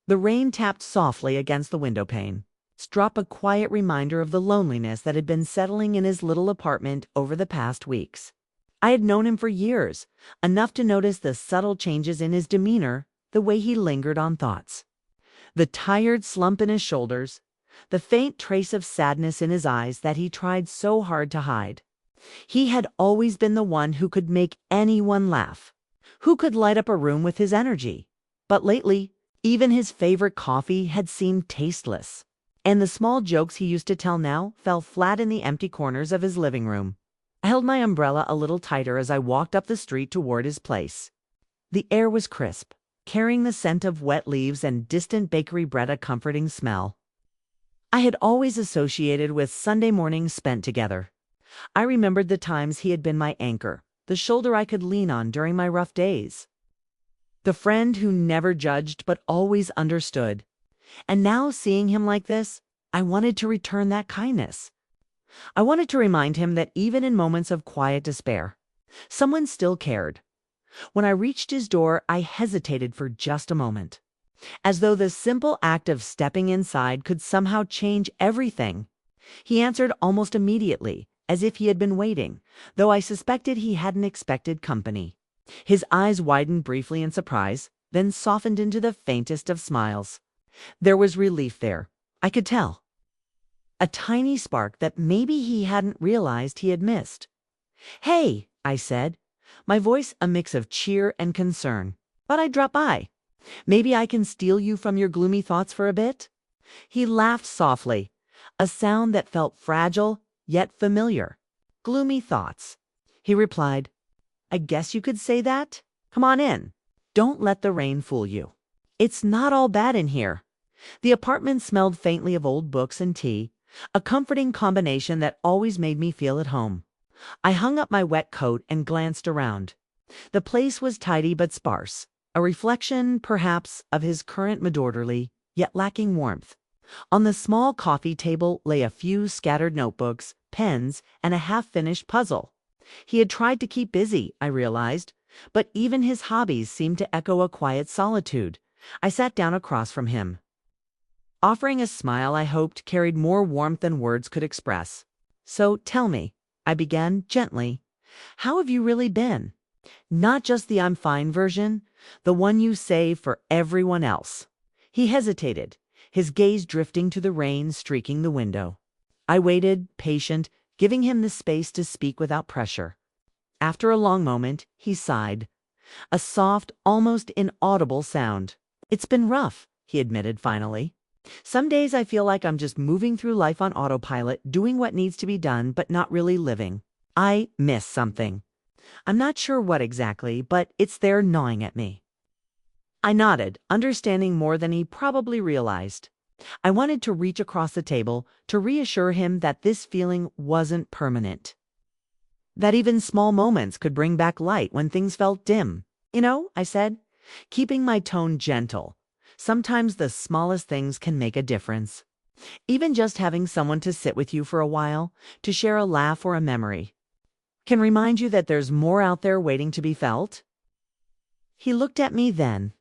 The rain tapped softly against the window pane, struck a quiet reminder of the loneliness that had been settling in his little apartment over the past weeks. I had known him for years, enough to notice the subtle changes in his demeanor, the way he lingered on thoughts. The tired slump in his shoulders, the faint trace of sadness in his eyes that he tried so hard to hide. He had always been the one who could make anyone laugh, who could light up a room with his energy. But lately, even his favorite coffee had seemed tasteless, and the small jokes he used to tell now fell flat in the empty corners of his living room. I held my umbrella a little tighter as I walked up the street toward his place. The air was crisp, carrying the scent of wet leaves and distant bakery bread, a comforting smell I had always associated with Sunday mornings spent together. I remembered the times he had been my anchor, the shoulder I could lean on during my rough days. The friend who never judged but always understood. And now, seeing him like this, I wanted to return that kindness. I wanted to remind him that even in moments of quiet despair, someone still cared. When I reached his door, I hesitated for just a moment, as though the simple act of stepping inside could somehow change everything. He answered almost immediately, as if he had been waiting, though I suspected he hadn't expected company. His eyes widened briefly in surprise, then softened into the faintest of smiles. There was relief there, I could tell. A tiny spark that maybe he hadn't realized he had missed. "Hey," I said, my voice a mix of cheer and concern. "Thought I'd drop by. Maybe I can steal you from your gloomy thoughts for a bit?" He laughed softly, a sound that felt fragile yet familiar. "Gloomy thoughts," he replied. "I guess you could say that. Come on in. Don't let the rain fool you. It's not all bad in here." The apartment smelled faintly of old books and tea, a comforting combination that always made me feel at home. I hung up my wet coat and glanced around. The place was tidy but sparse, a reflection, perhaps, of his current disorderly, yet lacking warmth. On the small coffee table lay a few scattered notebooks, pens, and a half-finished puzzle. He had tried to keep busy, I realized, but even his hobbies seemed to echo a quiet solitude. I sat down across from him, offering a smile I hoped carried more warmth than words could express. "So tell me," I began gently, "how have you really been? Not just the I'm fine version, the one you save for everyone else." He hesitated, his gaze drifting to the rain streaking the window. I waited, patient, giving him the space to speak without pressure. After a long moment, he sighed, a soft, almost inaudible sound. "It's been rough," he admitted finally. "Some days I feel like I'm just moving through life on autopilot, doing what needs to be done, but not really living. I miss something. I'm not sure what exactly, but it's there gnawing at me." I nodded, understanding more than he probably realized. I wanted to reach across the table to reassure him that this feeling wasn't permanent, that even small moments could bring back light when things felt dim. "You know," I said, keeping my tone gentle, "sometimes the smallest things can make a difference. Even just having someone to sit with you for a while, to share a laugh or a memory, can remind you that there's more out there waiting to be felt." He looked at me then,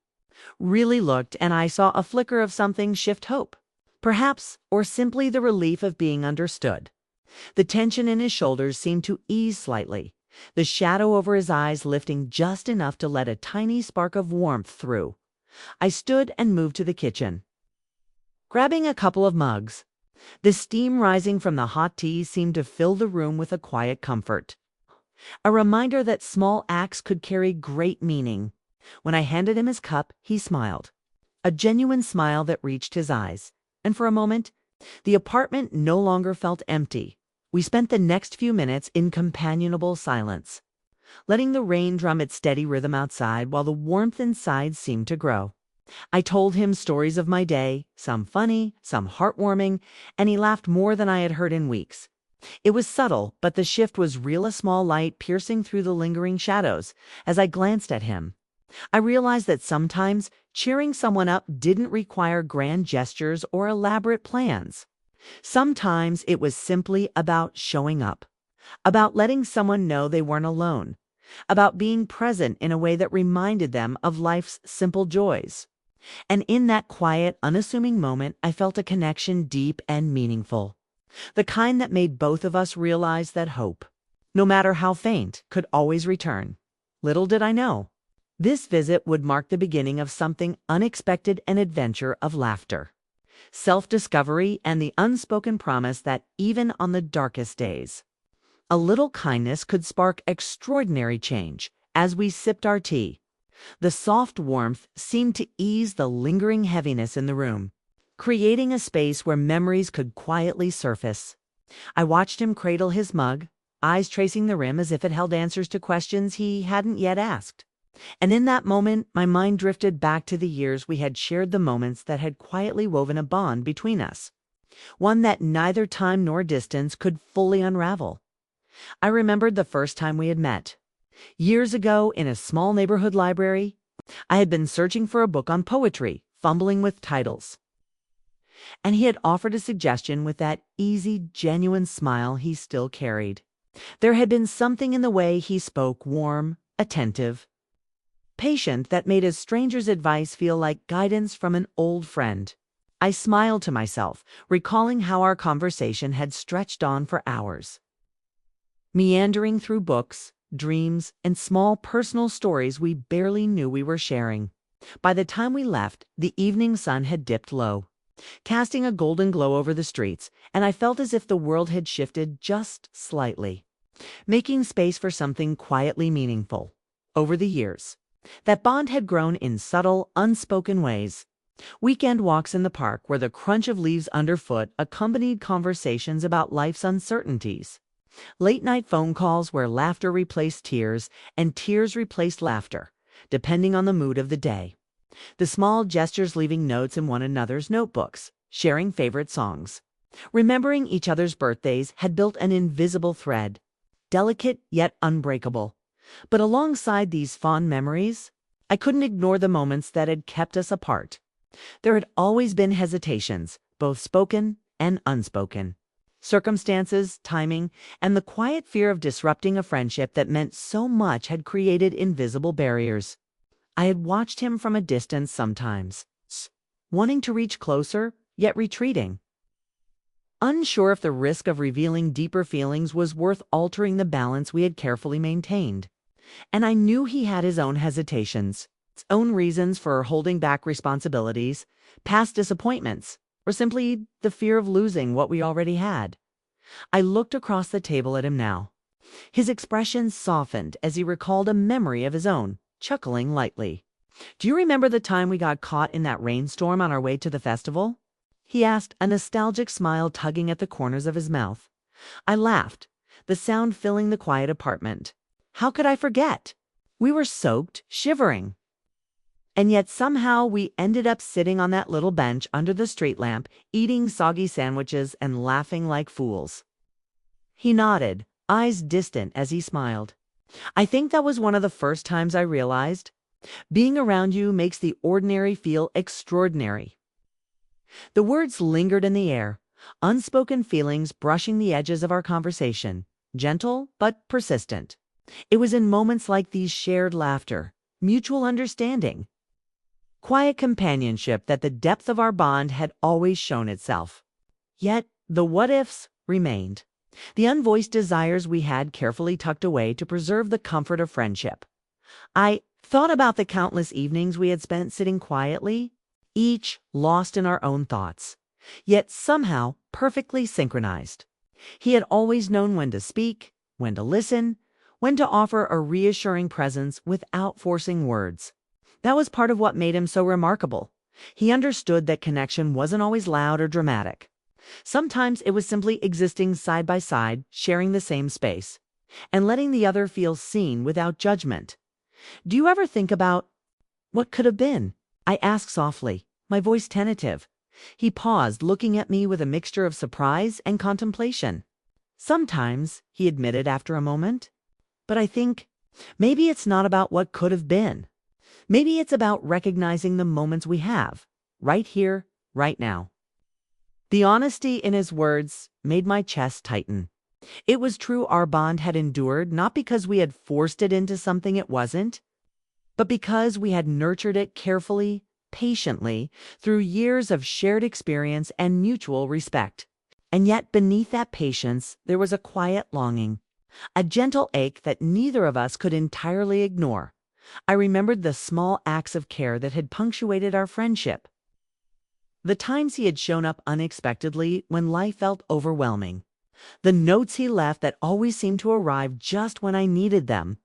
really looked, and I saw a flicker of something shift hope, perhaps, or simply the relief of being understood. The tension in his shoulders seemed to ease slightly, the shadow over his eyes lifting just enough to let a tiny spark of warmth through. I stood and moved to the kitchen, grabbing a couple of mugs. The steam rising from the hot tea seemed to fill the room with a quiet comfort, a reminder that small acts could carry great meaning. When I handed him his cup, he smiled, a genuine smile that reached his eyes, and for a moment, the apartment no longer felt empty. We spent the next few minutes in companionable silence, letting the rain drum its steady rhythm outside while the warmth inside seemed to grow. I told him stories of my day, some funny, some heartwarming, and he laughed more than I had heard in weeks. It was subtle, but the shift was real, a small light piercing through the lingering shadows. As I glanced at him, I realized that sometimes cheering someone up didn't require grand gestures or elaborate plans. Sometimes it was simply about showing up, about letting someone know they weren't alone, about being present in a way that reminded them of life's simple joys. And in that quiet, unassuming moment, I felt a connection deep and meaningful. The kind that made both of us realize that hope, no matter how faint, could always return. Little did I know, this visit would mark the beginning of something unexpected, an adventure of laughter, self-discovery, and the unspoken promise that even on the darkest days, a little kindness could spark extraordinary change. As we sipped our tea, the soft warmth seemed to ease the lingering heaviness in the room, creating a space where memories could quietly surface. I watched him cradle his mug, eyes tracing the rim as if it held answers to questions he hadn't yet asked. And in that moment, my mind drifted back to the years we had shared, the moments that had quietly woven a bond between us, one that neither time nor distance could fully unravel. I remembered the first time we had met. Years ago, in a small neighborhood library, I had been searching for a book on poetry, fumbling with titles. And he had offered a suggestion with that easy, genuine smile he still carried. There had been something in the way he spoke, warm, attentive, patient, that made a stranger's advice feel like guidance from an old friend. I smiled to myself, recalling how our conversation had stretched on for hours, meandering through books, dreams, and small personal stories we barely knew we were sharing. By the time we left, the evening sun had dipped low, casting a golden glow over the streets, and I felt as if the world had shifted just slightly, making space for something quietly meaningful. Over the years, that bond had grown in subtle, unspoken ways. Weekend walks in the park where the crunch of leaves underfoot accompanied conversations about life's uncertainties. Late-night phone calls where laughter replaced tears and tears replaced laughter, depending on the mood of the day. The small gestures, leaving notes in one another's notebooks, sharing favorite songs, remembering each other's birthdays, had built an invisible thread, delicate yet unbreakable. But alongside these fond memories, I couldn't ignore the moments that had kept us apart. There had always been hesitations, both spoken and unspoken. Circumstances, timing, and the quiet fear of disrupting a friendship that meant so much had created invisible barriers. I had watched him from a distance sometimes, wanting to reach closer, yet retreating, unsure if the risk of revealing deeper feelings was worth altering the balance we had carefully maintained. And I knew he had his own hesitations, his own reasons for holding back responsibilities, past disappointments, or simply the fear of losing what we already had. I looked across the table at him now. His expression softened as he recalled a memory of his own, chuckling lightly. "Do you remember the time we got caught in that rainstorm on our way to the festival?" he asked, a nostalgic smile tugging at the corners of his mouth. I laughed, the sound filling the quiet apartment. How could I forget? We were soaked, shivering. And yet somehow we ended up sitting on that little bench under the street lamp, eating soggy sandwiches and laughing like fools. He nodded, eyes distant as he smiled. I think that was one of the first times I realized being around you makes the ordinary feel extraordinary. The words lingered in the air, unspoken feelings brushing the edges of our conversation, gentle but persistent. It was in moments like these, shared laughter, mutual understanding, quiet companionship, that the depth of our bond had always shown itself. Yet the what-ifs remained, the unvoiced desires we had carefully tucked away to preserve the comfort of friendship. I thought about the countless evenings we had spent sitting quietly, each lost in our own thoughts, yet somehow perfectly synchronized. He had always known when to speak, when to listen, when to offer a reassuring presence without forcing words. That was part of what made him so remarkable. He understood that connection wasn't always loud or dramatic. Sometimes it was simply existing side by side, sharing the same space, and letting the other feel seen without judgment. Do you ever think about what could have been? I asked softly, my voice tentative. He paused, looking at me with a mixture of surprise and contemplation. Sometimes, he admitted after a moment. But I think maybe it's not about what could have been. Maybe it's about recognizing the moments we have, right here, right now. The honesty in his words made my chest tighten. It was true, our bond had endured not because we had forced it into something it wasn't, but because we had nurtured it carefully, patiently through years of shared experience and mutual respect. And yet, beneath that patience, there was a quiet longing, a gentle ache that neither of us could entirely ignore. I remembered the small acts of care that had punctuated our friendship. The times he had shown up unexpectedly when life felt overwhelming. The notes he left that always seemed to arrive just when I needed them.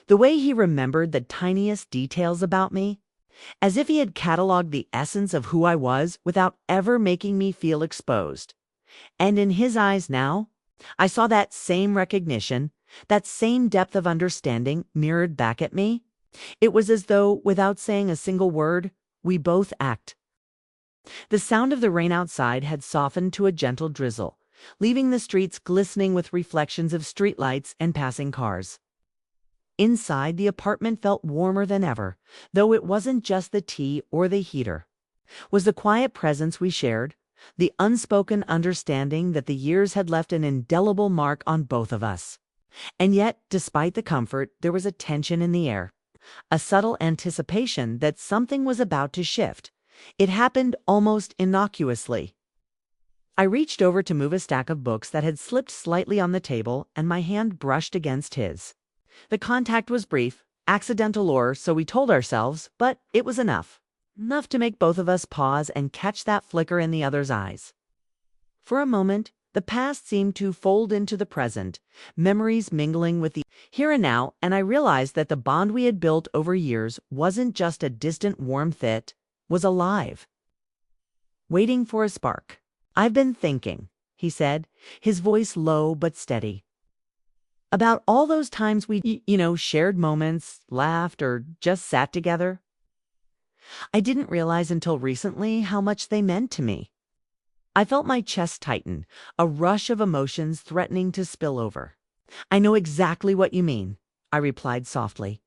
The way he remembered the tiniest details about me, as if he had cataloged the essence of who I was without ever making me feel exposed. And in his eyes now, I saw that same recognition, that same depth of understanding mirrored back at me. It was as though, without saying a single word, we both acted. The sound of the rain outside had softened to a gentle drizzle, leaving the streets glistening with reflections of streetlights and passing cars. Inside, the apartment felt warmer than ever, though it wasn't just the tea or the heater. Was the quiet presence we shared, the unspoken understanding that the years had left an indelible mark on both of us. And yet, despite the comfort, there was a tension in the air, a subtle anticipation that something was about to shift. It happened almost innocuously. I reached over to move a stack of books that had slipped slightly on the table, and my hand brushed against his. The contact was brief, accidental or so we told ourselves, but it was enough. Enough to make both of us pause and catch that flicker in the other's eyes. For a moment, the past seemed to fold into the present, memories mingling with the here and now, and I realized that the bond we had built over years wasn't just a distant warmth, it was alive, waiting for a spark. "I've been thinking," he said, his voice low but steady, "about all those times we, shared moments, laughed, or just sat together. I didn't realize until recently how much they meant to me." I felt my chest tighten, a rush of emotions threatening to spill over. "I know exactly what you mean," I replied softly.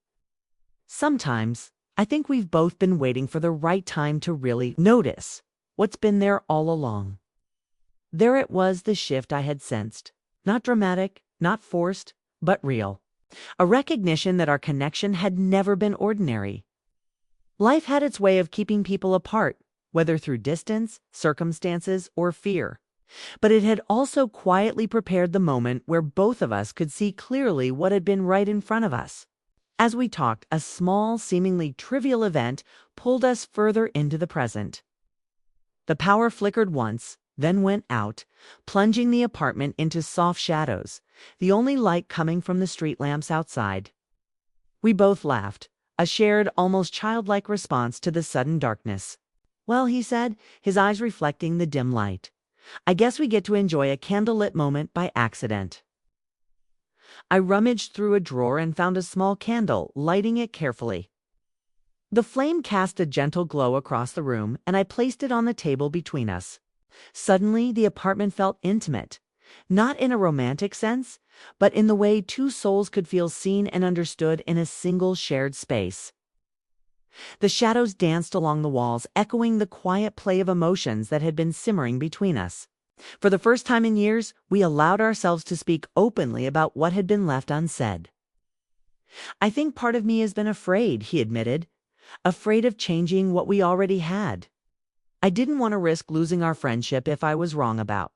"Sometimes, I think we've both been waiting for the right time to really notice what's been there all along." There it was, the shift I had sensed. Not dramatic, not forced, but real. A recognition that our connection had never been ordinary. Life had its way of keeping people apart, whether through distance, circumstances, or fear. But it had also quietly prepared the moment where both of us could see clearly what had been right in front of us. As we talked, a small, seemingly trivial event pulled us further into the present. The power flickered once, then went out, plunging the apartment into soft shadows, the only light coming from the street lamps outside. We both laughed, a shared, almost childlike response to the sudden darkness. "Well," he said, his eyes reflecting the dim light, "I guess we get to enjoy a candlelit moment by accident." I rummaged through a drawer and found a small candle, lighting it carefully. The flame cast a gentle glow across the room, and I placed it on the table between us. Suddenly, the apartment felt intimate, not in a romantic sense, but in the way two souls could feel seen and understood in a single shared space. The shadows danced along the walls, echoing the quiet play of emotions that had been simmering between us. For the first time in years, we allowed ourselves to speak openly about what had been left unsaid. "I think part of me has been afraid," he admitted, "afraid of changing what we already had. I didn't want to risk losing our friendship if I was wrong about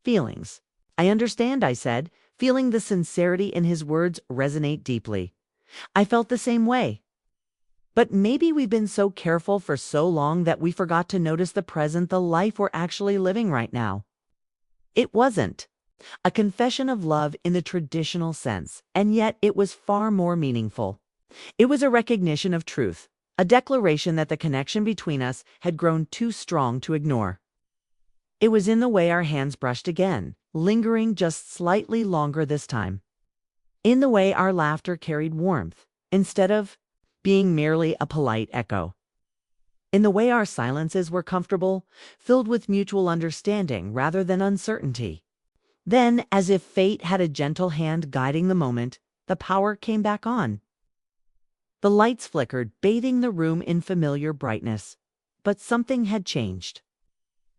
feelings." "I understand," I said, feeling the sincerity in his words resonate deeply. "I felt the same way. But maybe we've been so careful for so long that we forgot to notice the present, the life we're actually living right now." It wasn't a confession of love in the traditional sense, and yet it was far more meaningful. It was a recognition of truth, a declaration that the connection between us had grown too strong to ignore. It was in the way our hands brushed again, lingering just slightly longer this time. In the way our laughter carried warmth, instead of being merely a polite echo. In the way our silences were comfortable, filled with mutual understanding rather than uncertainty. Then, as if fate had a gentle hand guiding the moment, the power came back on. The lights flickered, bathing the room in familiar brightness. But something had changed.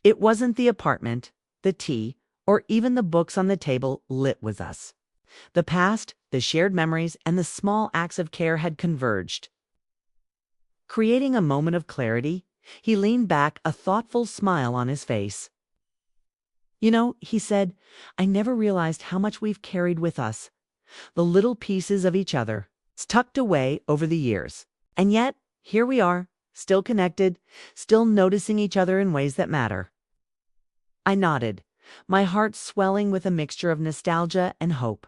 It wasn't the apartment, the tea, or even the books on the table lit with us. The past, the shared memories, and the small acts of care had converged. Creating a moment of clarity, he leaned back, a thoughtful smile on his face. "You know," he said, "I never realized how much we've carried with us, the little pieces of each other, tucked away over the years. And yet, here we are, still connected, still noticing each other in ways that matter." I nodded, my heart swelling with a mixture of nostalgia and hope.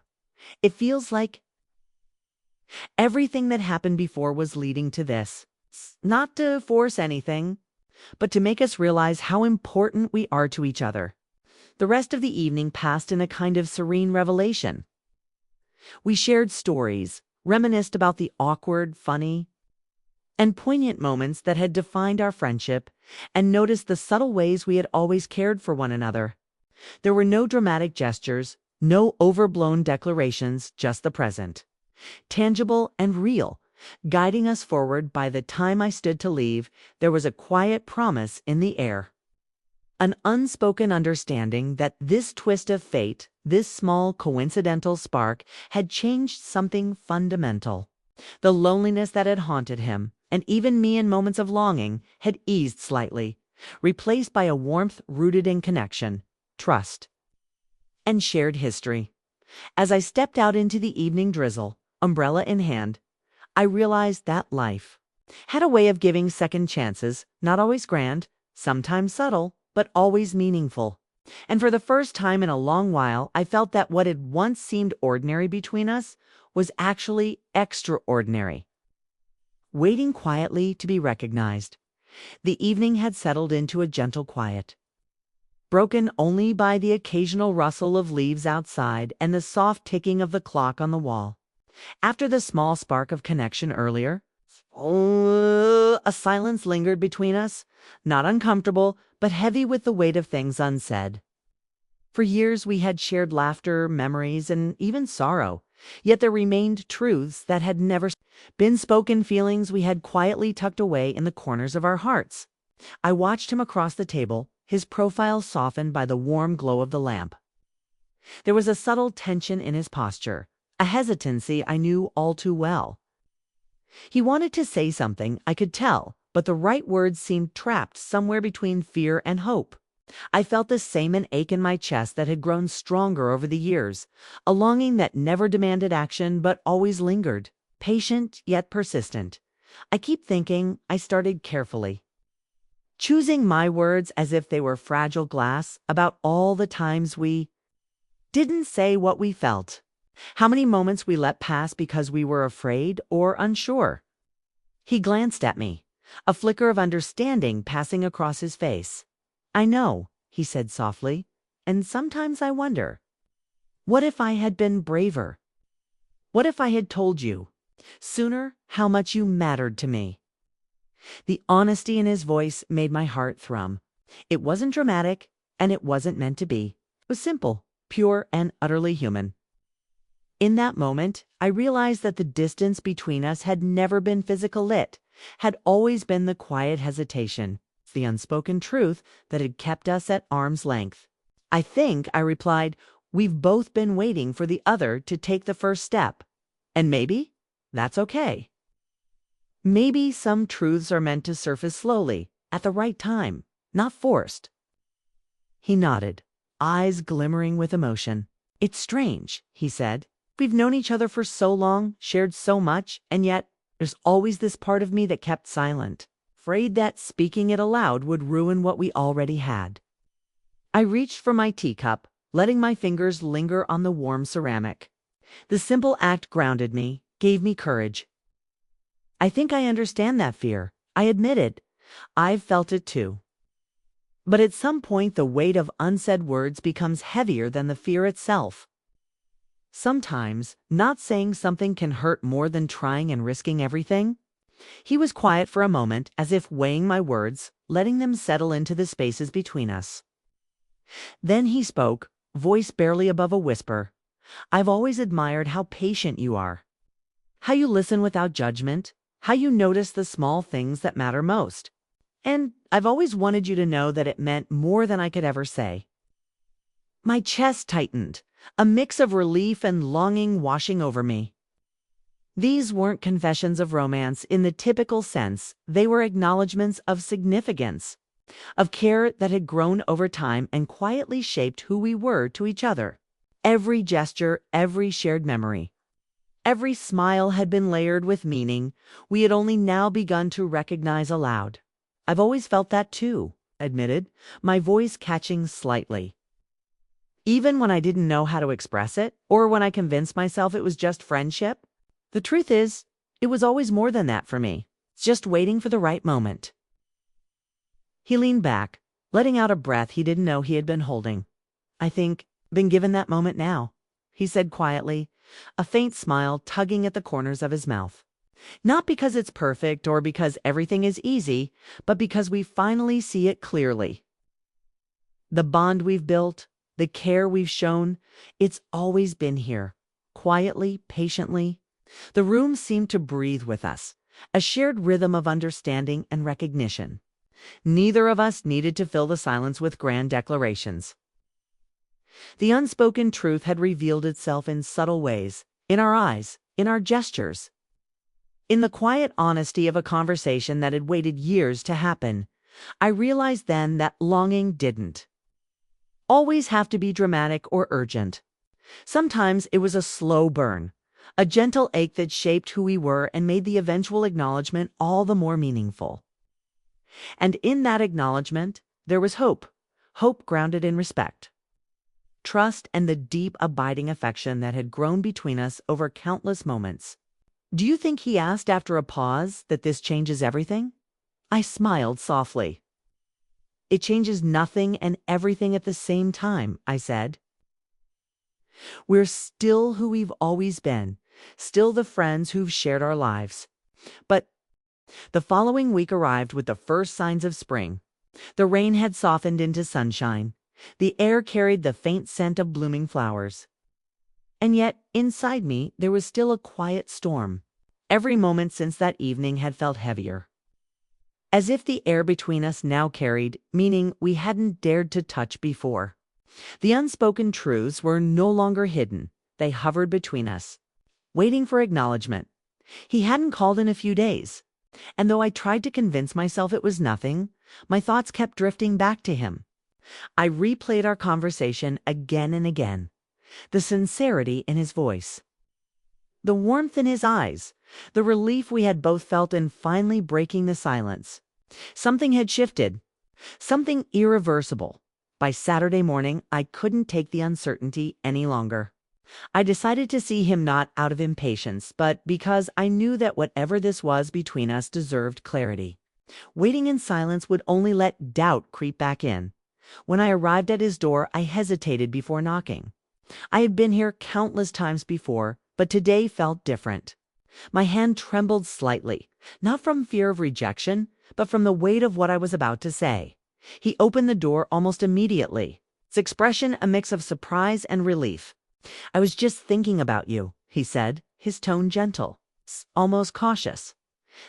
It feels like everything that happened before was leading to this. Not to force anything, but to make us realize how important we are to each other. The rest of the evening passed in a kind of serene revelation. We shared stories, reminisced about the awkward, funny, and poignant moments that had defined our friendship, and noticed the subtle ways we had always cared for one another. There were no dramatic gestures, no overblown declarations, just the present, tangible and real, guiding us forward. By the time I stood to leave, there was a quiet promise in the air. An unspoken understanding that this twist of fate, this small coincidental spark, had changed something fundamental. The loneliness that had haunted him, and even me in moments of longing, had eased slightly, replaced by a warmth rooted in connection, trust, and shared history. As I stepped out into the evening drizzle, umbrella in hand, I realized that life had a way of giving second chances, not always grand, sometimes subtle, but always meaningful. And for the first time in a long while, I felt that what had once seemed ordinary between us was actually extraordinary, waiting quietly to be recognized. The evening had settled into a gentle quiet, broken only by the occasional rustle of leaves outside and the soft ticking of the clock on the wall. After the small spark of connection earlier, a silence lingered between us, not uncomfortable, but heavy with the weight of things unsaid. For years we had shared laughter, memories, and even sorrow, yet there remained truths that had never been spoken, feelings we had quietly tucked away in the corners of our hearts. I watched him across the table, his profile softened by the warm glow of the lamp. There was a subtle tension in his posture, a hesitancy I knew all too well. He wanted to say something, I could tell, but the right words seemed trapped somewhere between fear and hope. I felt the same an ache in my chest that had grown stronger over the years, a longing that never demanded action but always lingered, patient yet persistent. I keep thinking, I started carefully, choosing my words as if they were fragile glass, about all the times we didn't say what we felt. How many moments we let pass because we were afraid or unsure. He glanced at me, a flicker of understanding passing across his face. "I know," he said softly, "and sometimes I wonder, what if I had been braver? What if I had told you sooner how much you mattered to me?" The honesty in his voice made my heart thrum. It wasn't dramatic, and it wasn't meant to be. It was simple, pure, and utterly human. In that moment, I realized that the distance between us had never been physical, it had always been the quiet hesitation, the unspoken truth that had kept us at arm's length. "I think," I replied, "we've both been waiting for the other to take the first step. And maybe that's okay. Maybe some truths are meant to surface slowly, at the right time, not forced." He nodded, eyes glimmering with emotion. "It's strange," he said. "We've known each other for so long, shared so much, and yet there's always this part of me that kept silent, afraid that speaking it aloud would ruin what we already had." I reached for my teacup, letting my fingers linger on the warm ceramic. The simple act grounded me, gave me courage. "I think I understand that fear," I admitted. "I've felt it too. But at some point the weight of unsaid words becomes heavier than the fear itself. Sometimes, not saying something can hurt more than trying and risking everything." He was quiet for a moment, as if weighing my words, letting them settle into the spaces between us. Then he spoke, voice barely above a whisper. "I've always admired how patient you are. How you listen without judgment. How you notice the small things that matter most. And I've always wanted you to know that it meant more than I could ever say." My chest tightened, a mix of relief and longing washing over me. These weren't confessions of romance in the typical sense, they were acknowledgments of significance, of care that had grown over time and quietly shaped who we were to each other. Every gesture, every shared memory, every smile had been layered with meaning we had only now begun to recognize aloud. "I've always felt that too," admitted, my voice catching slightly. Even when I didn't know how to express it, or when I convinced myself it was just friendship. The truth is, it was always more than that for me, just waiting for the right moment. He leaned back, letting out a breath he didn't know he had been holding. "I think, been given that moment now," he said quietly, a faint smile tugging at the corners of his mouth. "Not because it's perfect or because everything is easy, but because we finally see it clearly. The bond we've built, the care we've shown, it's always been here, quietly, patiently." The room seemed to breathe with us, a shared rhythm of understanding and recognition. Neither of us needed to fill the silence with grand declarations. The unspoken truth had revealed itself in subtle ways, in our eyes, in our gestures. In the quiet honesty of a conversation that had waited years to happen, I realized then that longing didn't always have to be dramatic or urgent. Sometimes it was a slow burn, a gentle ache that shaped who we were and made the eventual acknowledgement all the more meaningful. And in that acknowledgement, there was hope, hope grounded in respect, trust, and the deep, abiding affection that had grown between us over countless moments. "Do you think," he asked after a pause, "that this changes everything?" I smiled softly. "It changes nothing and everything at the same time," I said. "We're still who we've always been, still the friends who've shared our lives." But the following week arrived with the first signs of spring. The rain had softened into sunshine. The air carried the faint scent of blooming flowers. And yet, inside me, there was still a quiet storm. Every moment since that evening had felt heavier, as if the air between us now carried meaning we hadn't dared to touch before. The unspoken truths were no longer hidden. They hovered between us, waiting for acknowledgement. He hadn't called in a few days, and though I tried to convince myself it was nothing, my thoughts kept drifting back to him. I replayed our conversation again and again. The sincerity in his voice, the warmth in his eyes, the relief we had both felt in finally breaking the silence. Something had shifted, something irreversible. By Saturday morning, I couldn't take the uncertainty any longer. I decided to see him not out of impatience, but because I knew that whatever this was between us deserved clarity. Waiting in silence would only let doubt creep back in. When I arrived at his door, I hesitated before knocking. I had been here countless times before, but today felt different. My hand trembled slightly, not from fear of rejection, but from the weight of what I was about to say. He opened the door almost immediately, its expression a mix of surprise and relief. "I was just thinking about you," he said, his tone gentle, almost cautious.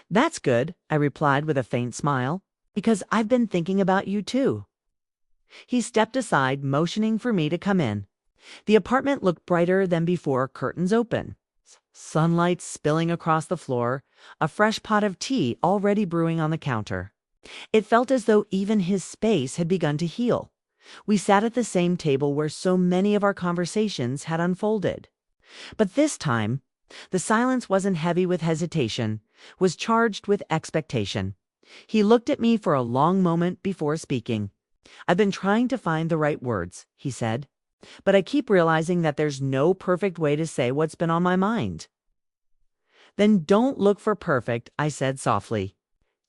"That's good," I replied with a faint smile, "because I've been thinking about you too." He stepped aside, motioning for me to come in. The apartment looked brighter than before, curtains open, sunlight spilling across the floor, a fresh pot of tea already brewing on the counter. It felt as though even his space had begun to heal. We sat at the same table where so many of our conversations had unfolded. But this time, the silence wasn't heavy with hesitation, was charged with expectation. He looked at me for a long moment before speaking. "I've been trying to find the right words," he said, "but I keep realizing that there's no perfect way to say what's been on my mind." "Then don't look for perfect," I said softly.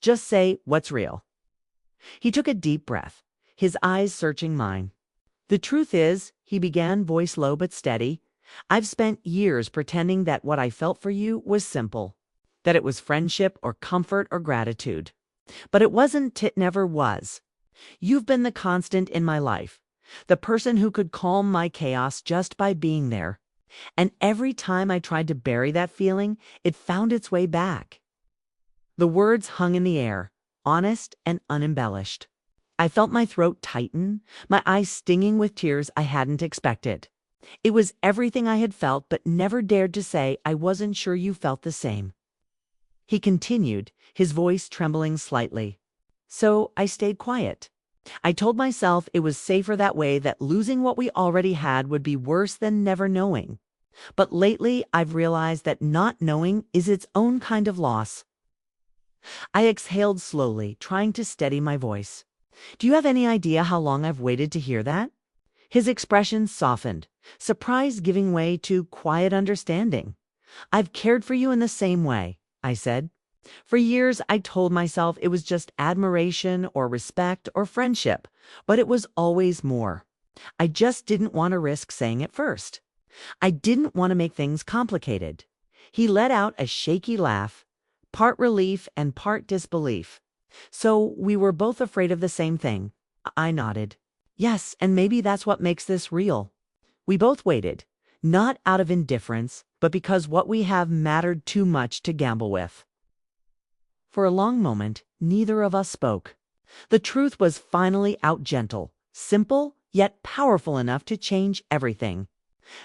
"Just say what's real." He took a deep breath, his eyes searching mine. "The truth is," he began, voice low but steady, "I've spent years pretending that what I felt for you was simple, that it was friendship or comfort or gratitude. But it wasn't, it never was. You've been the constant in my life, the person who could calm my chaos just by being there. And every time I tried to bury that feeling, it found its way back." The words hung in the air, honest and unembellished. I felt my throat tighten, my eyes stinging with tears I hadn't expected. It was everything I had felt but never dared to say. I wasn't sure you felt the same. He continued, his voice trembling slightly. So I stayed quiet. I told myself it was safer that way, that losing what we already had would be worse than never knowing. But lately, I've realized that not knowing is its own kind of loss. I exhaled slowly, trying to steady my voice. Do you have any idea how long I've waited to hear that? His expression softened, surprise giving way to quiet understanding. I've cared for you in the same way, I said. For years, I told myself it was just admiration or respect or friendship, but it was always more. I just didn't want to risk saying it first. I didn't want to make things complicated. He let out a shaky laugh, part relief and part disbelief. So we were both afraid of the same thing. I nodded. Yes, and maybe that's what makes this real. We both waited, not out of indifference, but because what we have mattered too much to gamble with. For a long moment, neither of us spoke. The truth was finally out, gentle, simple, yet powerful enough to change everything.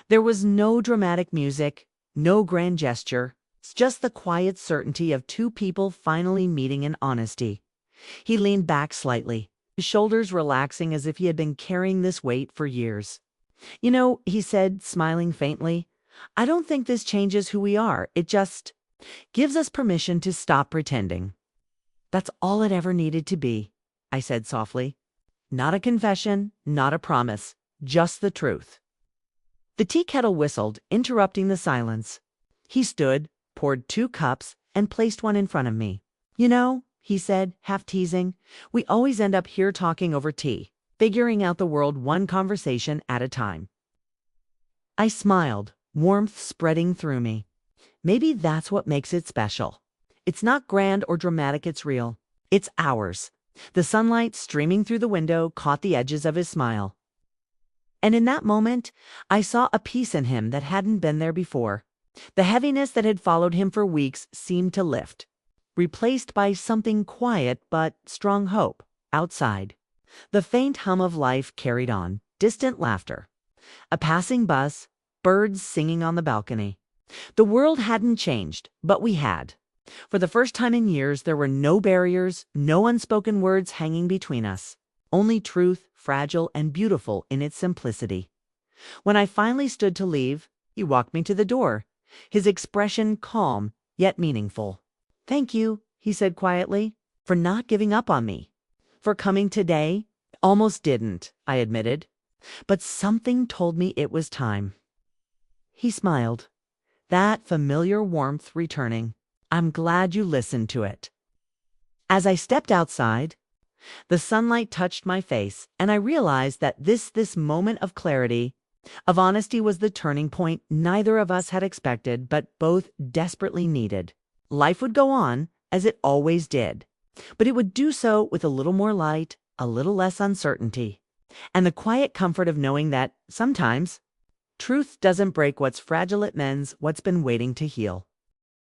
There was no dramatic music, no grand gesture, just the quiet certainty of two people finally meeting in honesty. He leaned back slightly, his shoulders relaxing as if he had been carrying this weight for years. You know, he said, smiling faintly, I don't think this changes who we are. It just gives us permission to stop pretending. That's all it ever needed to be, I said softly. Not a confession, not a promise, just the truth. The tea kettle whistled, interrupting the silence. He stood, poured 2 cups, and placed one in front of me. You know, he said, half teasing, we always end up here talking over tea, figuring out the world one conversation at a time. I smiled, warmth spreading through me. Maybe that's what makes it special. It's not grand or dramatic, it's real. It's ours. The sunlight streaming through the window caught the edges of his smile. And in that moment, I saw a peace in him that hadn't been there before. The heaviness that had followed him for weeks seemed to lift, replaced by something quiet but strong hope outside. The faint hum of life carried on, distant laughter. A passing bus, birds singing on the balcony. The world hadn't changed, but we had. For the first time in years, there were no barriers, no unspoken words hanging between us. Only truth, fragile and beautiful in its simplicity. When I finally stood to leave, he walked me to the door, his expression calm yet meaningful. Thank you, he said quietly, for not giving up on me. For coming today? Almost didn't, I admitted. But something told me it was time. He smiled, that familiar warmth returning. I'm glad you listened to it. As I stepped outside, the sunlight touched my face, and I realized that this moment of clarity, of honesty, was the turning point neither of us had expected, but both desperately needed. Life would go on, as it always did, but it would do so with a little more light, a little less uncertainty, and the quiet comfort of knowing that, sometimes, truth doesn't break what's fragile, it mends what's been waiting to heal.